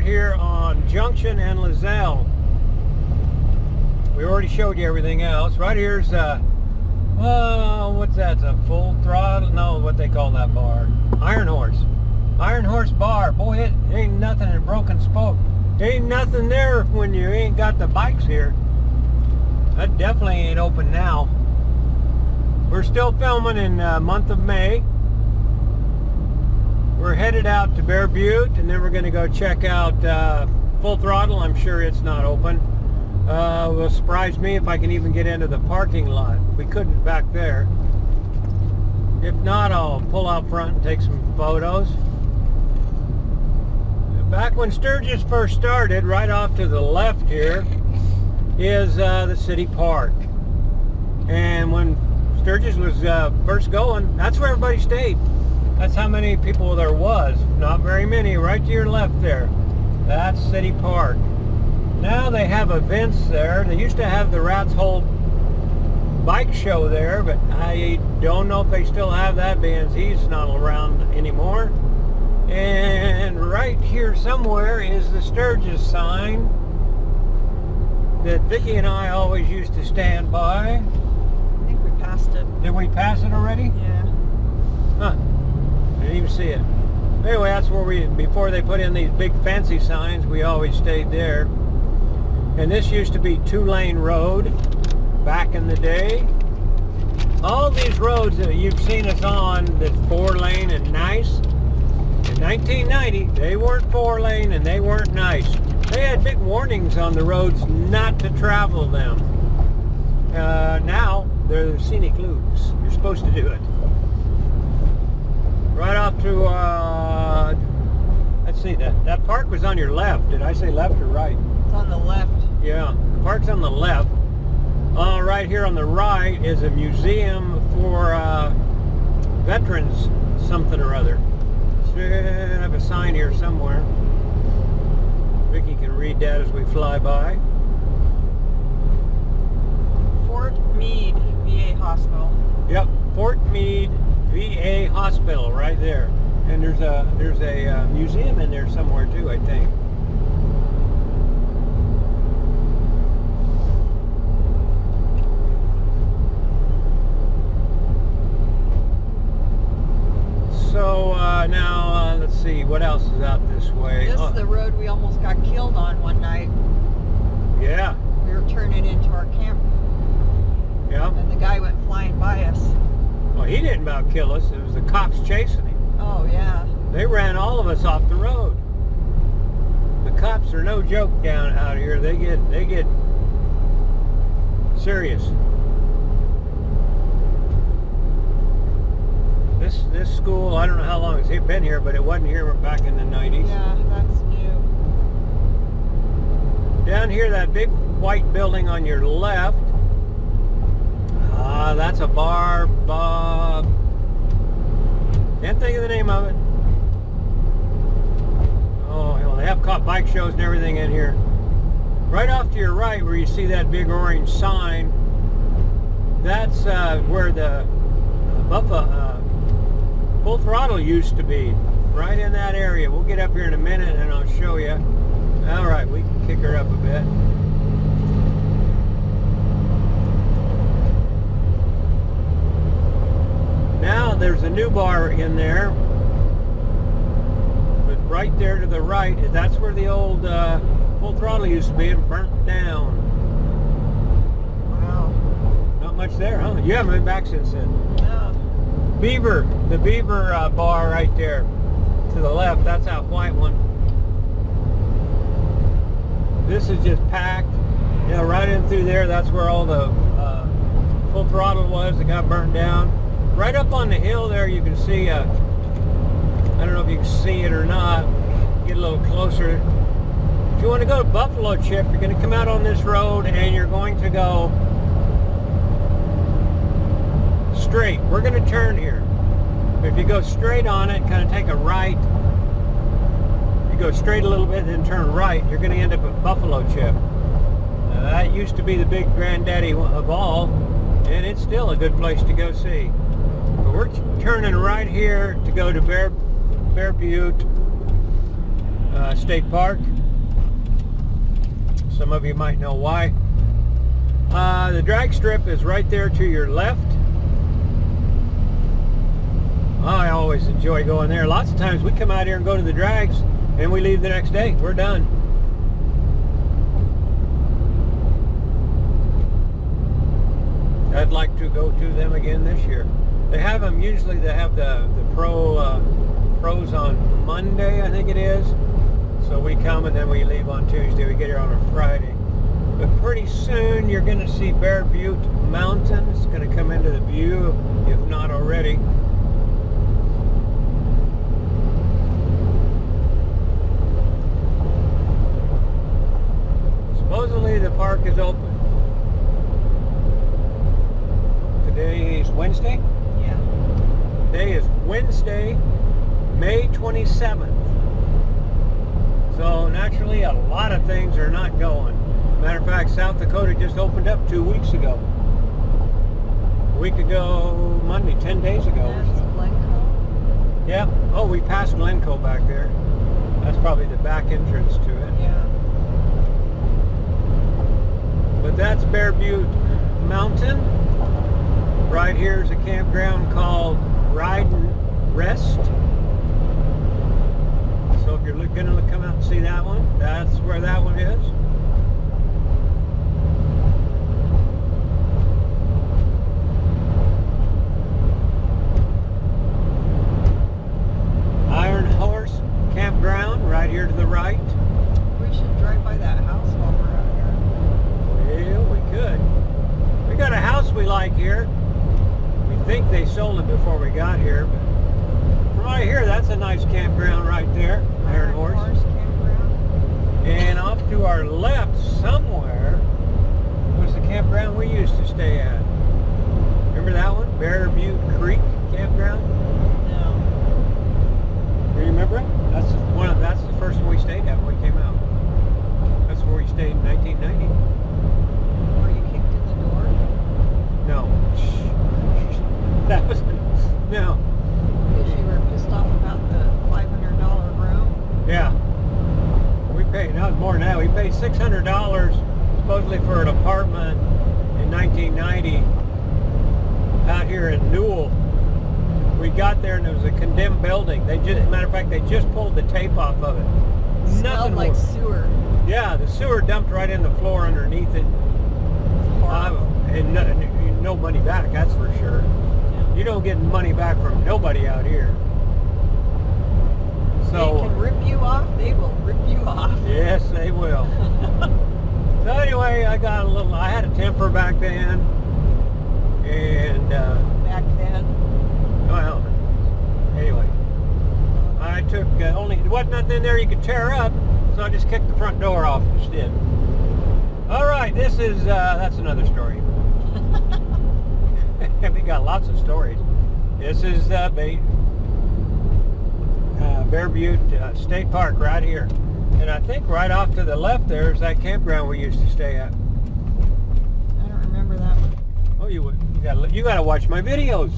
start here on Junction and Lizelle. We already showed you everything else. Right here's what's that? It's a full throttle? No, what they call that bar? Iron Horse. Iron Horse Bar. Boy, it ain't nothing in Broken Spoke. Ain't nothing there when you ain't got the bikes here. That definitely ain't open now. We're still filming in month of May. We're headed out to Bear Butte, and then we're going to go check out Full Throttle. I'm sure it's not open. Will surprise me if I can even get into the parking lot. We couldn't back there. If not, I'll pull out front and take some photos. Back when Sturgis first started, right off to the left here is the city park. And when Sturgis was first going, that's where everybody stayed. That's how many people there was. Not very many. Right to your left there. That's City Park. Now they have events there. They used to have the Rat's Hole bike show there, but I don't know if they still have that, because he's not around anymore. And right here somewhere is the Sturgis sign that Vicki and I always used to stand by. I think we passed it. Did we pass it already? Yeah. Huh. Didn't even see it. Anyway, that's where before they put in these big fancy signs, we always stayed there. And this used to be 2-lane road back in the day. All these roads that you've seen us on that's 4-lane and nice, in 1990, they weren't 4-lane and they weren't nice. They had big warnings on the roads not to travel them. Now, they're scenic loops. You're supposed to do it. Right off to, let's see, that park was on your left. Did I say left or right? It's on the left. Yeah, the park's on the left. Right here on the right is a museum for veterans something or other. Should have a sign here somewhere. Vicki can read that as we fly by. Fort Meade VA Hospital. Yep, Fort Meade VA Hospital right there. And there's a museum in there somewhere too, I think. So now let's see, what else is out this way? This is the road we almost got killed on one night. Yeah. We were turning into our camp. Yeah. And the guy went flying by us. Well, he didn't about kill us. It was the cops chasing him. Oh, yeah. They ran all of us off the road. The cops are no joke down out here. They get serious. This school, I don't know how long it's been here, but it wasn't here back in the 90s. Yeah, that's new. Down here, that big white building on your left, that's a bar, Bob. Can't think of the name of it. Oh, hell, they have caught bike shows and everything in here. Right off to your right, where you see that big orange sign, that's where the Full Throttle used to be. Right in that area. We'll get up here in a minute and I'll show you. All right, we can kick her up a bit. Now there's a new bar in there, but right there to the right, that's where the old Full Throttle used to be and burnt down. Wow. Not much there, huh? You haven't been back since then. No. Beaver, the Beaver bar right there to the left, that's that white one. This is just packed, you know, right in through there. That's where all the Full Throttle was that got burnt down. Right up on the hill there, you can see, I don't know if you can see it or not, get a little closer. If you want to go to Buffalo Chip, you're going to come out on this road and you're going to go straight. We're going to turn here. If you go straight on it, kind of take a right, you go straight a little bit, then turn right, you're going to end up at Buffalo Chip. Now, that used to be the big granddaddy of all, and it's still a good place to go see. But we're turning right here to go to Bear Butte. State Park. Some of you might know why. The drag strip is right there to your left. I always enjoy going there. Lots of times we come out here and go to the drags and we leave the next day. We're done. I'd like to go to them again this year. They have them, usually they have the pros on Monday, I think it is. So we come and then we leave on Tuesday. We get here on a Friday. But pretty soon you're going to see Bear Butte Mountain. It's going to come into the view, if not already. Supposedly the park is open. Today is Wednesday? Yeah. Today is Wednesday, May 27th. So naturally a lot of things are not going. Matter of fact, South Dakota just opened up 2 weeks ago. A week ago, Monday, 10 days ago. That's Glencoe. Yeah. Oh, we passed Glencoe back there. That's probably the back entrance to it. Yeah. But that's Bear Butte Mountain. Right here is a campground called Ride and Rest. So if you're going to come out and see that one, that's where that one is. Iron Horse Campground right here to the right. We should drive by that house while we're out here. Yeah, we could. We got a house we like here. We think they sold it before we got here, but from right here, that's a nice campground right there. Iron Horse. Campground. And off to our left somewhere was the campground we used to stay at. Remember that one? Bear Butte Creek Campground? No. Do you remember it? That's the first one we stayed at when we came out. That's where we stayed in 1990. Were you kicked in the door? No. That was no. Because you were pissed off about the $500 room? Yeah. We paid, that was more than that. We paid $600 supposedly for an apartment in 1990 out here in Newell. We got there and it was a condemned building. Matter of fact, they just pulled the tape off of it. Smelled like sewer. Yeah, the sewer dumped right in the floor underneath it. And no money back, that's for sure. You don't get money back from nobody out here. So They can rip you off, they will rip you off. yes, they will. So anyway, I had a temper back then, and Back then. well, anyway, I took there wasn't nothing in there you could tear up, so I just kicked the front door off instead. All right, this is that's another story. We got lots of stories. This is Bear Butte State Park right here. And I think right off to the left there is that campground we used to stay at. I don't remember that one. Oh, you gotta watch my videos.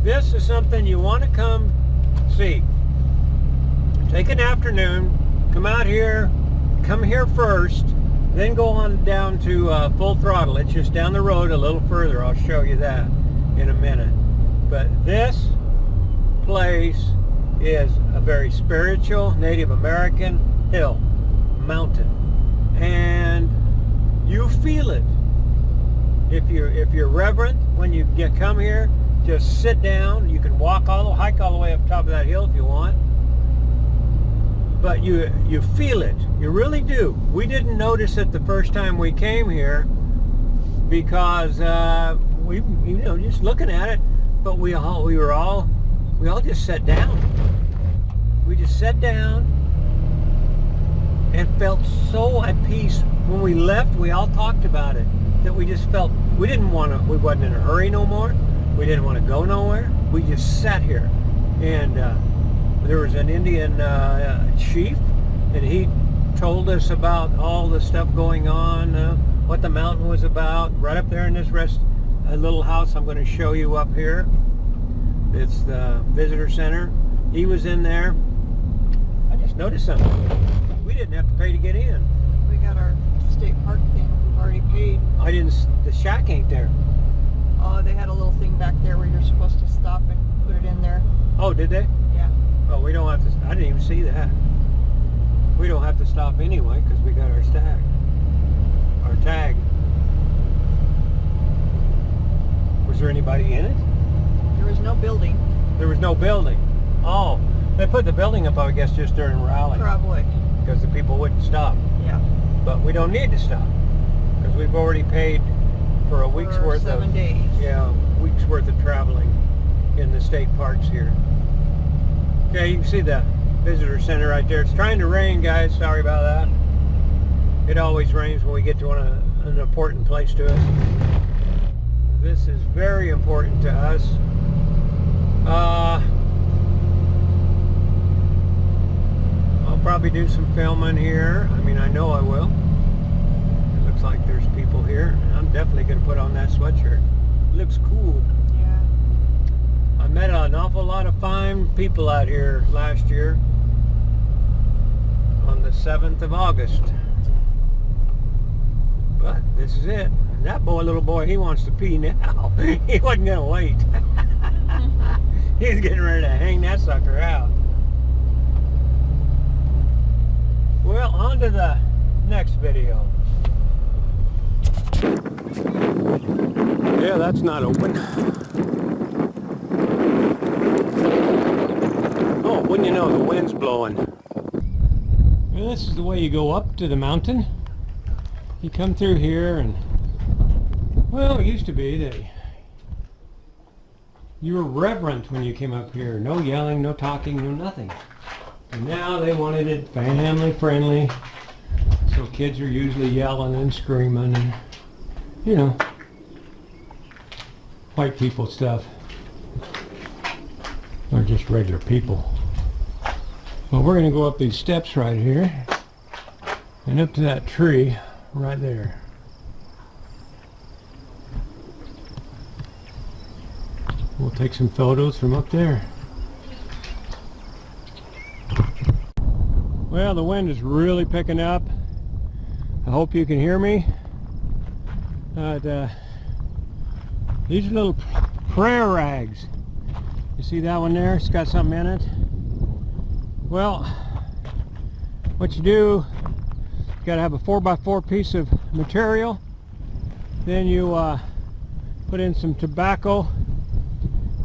This is something you want to come see. Take an afternoon, come out here, come here first, then go on down to Full Throttle. It's just down the road a little further. I'll show you that in a minute. But this place is a very spiritual Native American hill, mountain, and you feel it. If you're reverent when you come here, just sit down. You can hike all the way up top of that hill if you want. But you feel it. You really do. We didn't notice it the first time we came here because we just looking at it. But we all just sat down. We just sat down and felt so at peace. When we left, we all talked about it. That we just felt we wasn't in a hurry no more. We didn't want to go nowhere. We just sat here, and there was an Indian chief, and he told us about all the stuff going on, what the mountain was about. Right up there in this little house I'm going to show you up here. It's the visitor center. He was in there. I just noticed something. We didn't have to pay to get in. We got our state park thing. We've already paid. I didn't. The shack ain't there. Oh, they had a little thing back there where you're supposed to stop and put it in there. Oh, did they? Yeah. Oh, we don't have to. I didn't even see that. We don't have to stop anyway because we got our tag. Our tag. Was there anybody in it? There was no building. There was no building. Oh, they put the building up, I guess, just during rally. Probably. Because the people wouldn't stop. Yeah. But we don't need to stop because we've already paid for a week's For worth 7 days. Yeah, week's worth of traveling in the state parks here. Okay, you can see the visitor center right there. It's trying to rain, guys. Sorry about that. It always rains when we get to an important place to us. This is very important to us. I'll probably do some filming here. I mean, I know I will. It looks like there's people here. I'm definitely going to put on that sweatshirt. It looks cool. Yeah. I met an awful lot of fine people out here last year on the 7th of August. But this is it. And that boy, little boy, he wants to pee now. He wasn't going to wait. He's getting ready to hang that sucker out. Well, on to the next video. Yeah, that's not open. Oh, wouldn't you know, the wind's blowing. Well, this is the way you go up to the mountain. You come through here and, well, it used to be that you were reverent when you came up here. No yelling, no talking, no nothing. And now they wanted it family friendly. So kids are usually yelling and screaming and, you know, white people stuff. Or just regular people. Well, we're going to go up these steps right here and up to that tree right there. We'll take some photos from up there. Well, the wind is really picking up. I hope you can hear me. These are little prayer rags. You see that one there? It's got something in it. Well, what you do, you gotta have a 4x4 piece of material. Then you put in some tobacco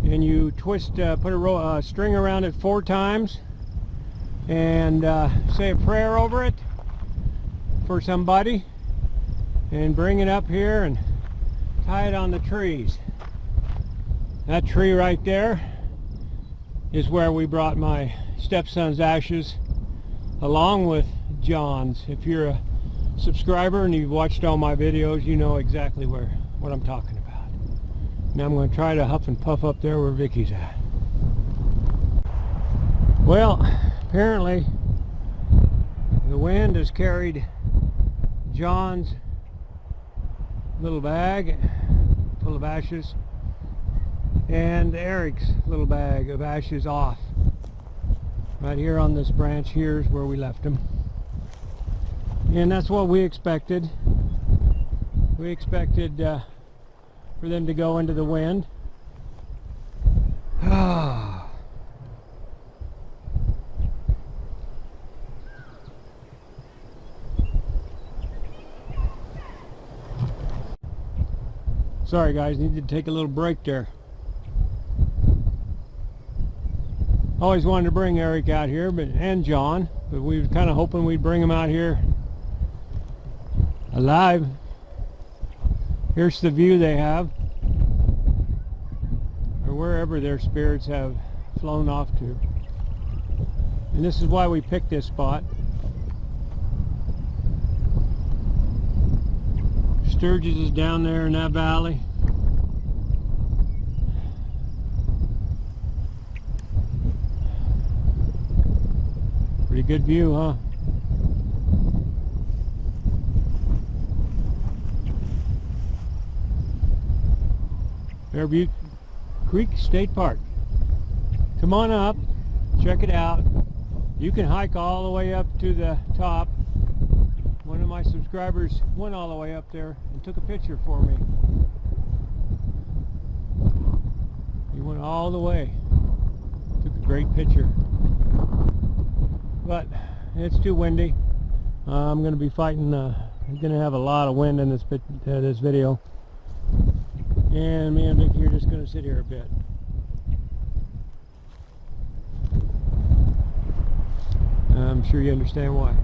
and you twist, put a string around it 4 times and say a prayer over it for somebody and bring it up here and tie it on the trees. That tree right there is where we brought my stepson's ashes along with John's. If you're a subscriber and you've watched all my videos, you know exactly what I'm talking about. Now I'm going to try to huff and puff up there where Vicky's at. Well, apparently the wind has carried John's little bag full of ashes and Eric's little bag of ashes off. Right here on this branch here is where we left them. And that's what we expected. We expected for them to go into the wind. Sorry guys, needed to take a little break there. Always wanted to bring Eric out here, and John, but we were kind of hoping we'd bring them out here alive. Here's the view they have, or wherever their spirits have flown off to. And this is why we picked this spot. Sturgis is down there in that valley. Pretty good view, huh? Butte State Park. Come on up, check it out. You can hike all the way up to the top. One of my subscribers went all the way up there and took a picture for me. He went all the way. Took a great picture. But it's too windy. I'm going to be fighting. I'm going to have a lot of wind in this video. And me and Vicky are just going to sit here a bit. I'm sure you understand why.